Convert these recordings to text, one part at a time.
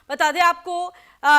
बता दें आपको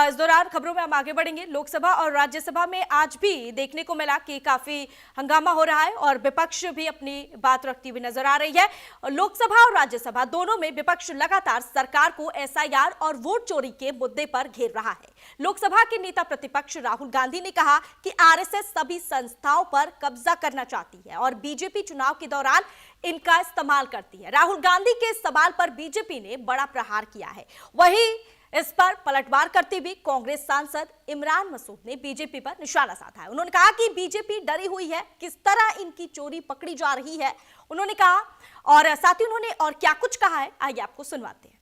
इस दौरान खबरों में हम आगे बढ़ेंगे। लोकसभा और राज्यसभा में आज भी देखने को मिला कि काफी हंगामा हो रहा है और विपक्ष भी अपनी बात रखती हुई नजर आ रही है। लोकसभा और राज्यसभा दोनों में विपक्ष लगातार सरकार को एसआईआर और वोट चोरी के मुद्दे पर घेर रहा है। लोकसभा के नेता प्रतिपक्ष राहुल गांधी ने कहा कि आरएसएस सभी संस्थाओं पर कब्जा करना चाहती है और बीजेपी चुनाव के दौरान इनका इस्तेमाल करती है। राहुल गांधी के सवाल पर बीजेपी ने बड़ा प्रहार किया है। वहीं इस पर पलटवार करते हुए कांग्रेस सांसद इमरान मसूद ने बीजेपी पर निशाना साधा है। उन्होंने कहा कि बीजेपी डरी हुई है, किस तरह इनकी चोरी पकड़ी जा रही है उन्होंने कहा, और साथ ही उन्होंने और क्या कुछ कहा है आइए आपको सुनवाते हैं।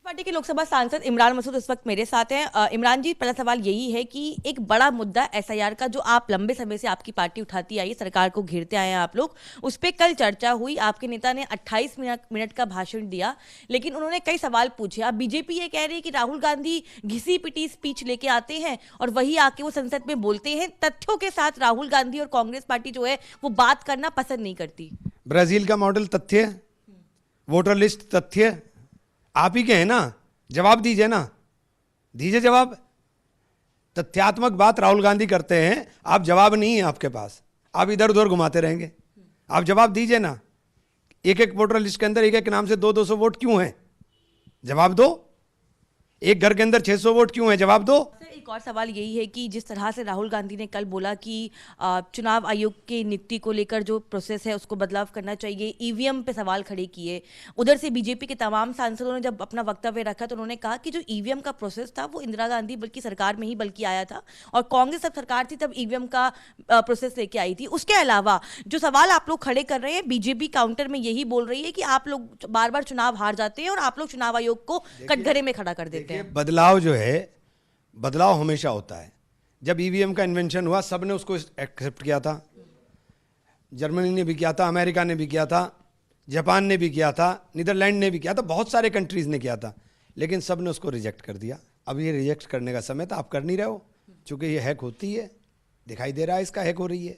पार्टी के लोकसभा सांसद इमरान मसूद इस वक्त मेरे साथ हैं। इमरान जी, पहला सवाल यही है कि एक बड़ा मुद्दा एसआईआर का जो आप लंबे समय से आपकी पार्टी उठाती आई, सरकार को घेरते आए हैं आप लोग, उस पर कल चर्चा हुई। आपके नेता ने 28 मिनट का भाषण दिया, लेकिन उन्होंने कई सवाल पूछे। अब बीजेपी ये कह रही है कि राहुल गांधी घिसी पिटी स्पीच लेके आते हैं और वही आके वो संसद में बोलते हैं। तथ्यों के साथ राहुल गांधी और कांग्रेस पार्टी जो है वो बात करना पसंद नहीं करती। ब्राजील का मॉडल तथ्य, वोटर लिस्ट तथ्य, आप ही के हैं ना, जवाब दीजिए ना, दीजिए जवाब। तथ्यात्मक बात राहुल गांधी करते हैं, आप जवाब नहीं है आपके पास, आप इधर उधर घुमाते रहेंगे। आप जवाब दीजिए ना। एक एक वोटर लिस्ट के अंदर एक एक नाम से 200-200 वोट क्यों हैं, जवाब दो। एक घर के अंदर 600 वोट क्यों है, जवाब दो। एक और सवाल यही है कि जिस तरह से राहुल गांधी ने कल बोला कि चुनाव आयोग की नियुक्ति को लेकर जो प्रोसेस है उसको बदलाव करना चाहिए, ईवीएम पे सवाल खड़े किए। उधर से बीजेपी के तमाम सांसदों ने जब अपना वक्तव्य रखा तो उन्होंने कहा कि जो ईवीएम का प्रोसेस था वो इंदिरा गांधी बल्कि सरकार में ही बल्कि आया था, और कांग्रेस जब सरकार थी तब ईवीएम का प्रोसेस लेके आई थी। उसके अलावा जो सवाल आप लोग खड़े कर रहे हैं, बीजेपी काउंटर में यही बोल रही है कि आप लोग बार बार चुनाव हार जाते हैं और आप लोग चुनाव आयोग को कटघरे में खड़ा कर देते हैं। बदलाव जो है, बदलाव हमेशा होता है। जब ईवीएम का इन्वेंशन हुआ सबने उसको एक्सेप्ट किया था, जर्मनी ने भी किया था, अमेरिका ने भी किया था, जापान ने भी किया था, नीदरलैंड ने भी किया था, बहुत सारे कंट्रीज ने किया था, लेकिन सब ने उसको रिजेक्ट कर दिया। अब ये रिजेक्ट करने का समय था, आप कर नहीं रहे हो, चूँकि ये हैक होती है, दिखाई दे रहा है इसका हैक हो रही है।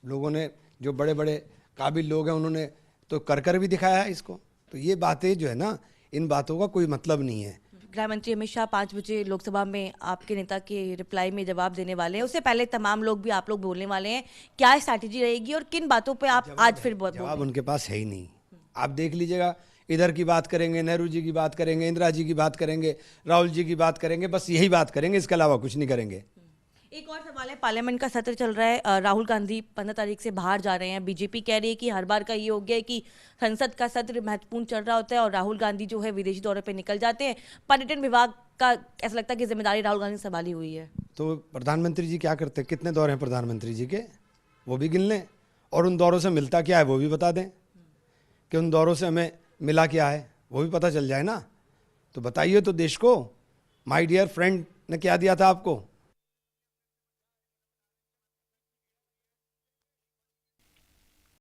लोगों ने, जो बड़े बड़े काबिल लोग हैं, उन्होंने तो कर भी दिखाया है इसको। तो ये बातें जो है ना, इन बातों का कोई मतलब नहीं है। गृह मंत्री अमित शाह 5 बजे लोकसभा में आपके नेता के रिप्लाई में जवाब देने वाले हैं। उससे पहले तमाम लोग भी आप लोग बोलने वाले हैं, क्या स्ट्रैटेजी रहेगी और किन बातों पे आप आज फिर जवाब उनके पास है ही नहीं। आप देख लीजिएगा, इधर की बात करेंगे, नेहरू जी की बात करेंगे, इंदिरा जी की बात करेंगे, राहुल जी की बात करेंगे, बस यही बात करेंगे, इसके अलावा कुछ नहीं करेंगे। एक और सवाल है, पार्लियामेंट का सत्र चल रहा है, राहुल गांधी 15 तारीख से बाहर जा रहे हैं। बीजेपी कह रही है कि हर बार का ये हो गया है कि संसद का सत्र महत्वपूर्ण चल रहा होता है और राहुल गांधी जो है विदेशी दौरे पे निकल जाते हैं। पर्यटन विभाग का ऐसा लगता है कि जिम्मेदारी राहुल गांधी संभाली हुई है। तो प्रधानमंत्री जी क्या करते हैं, कितने दौरे हैं प्रधानमंत्री जी के, वो भी गिन लें, और उन दौरों से मिलता क्या है वो भी बता दें, कि उन दौरों से हमें मिला क्या है वो भी पता चल जाए ना। तो बताइए तो देश को, माय डियर फ्रेंड ने क्या दिया था आपको,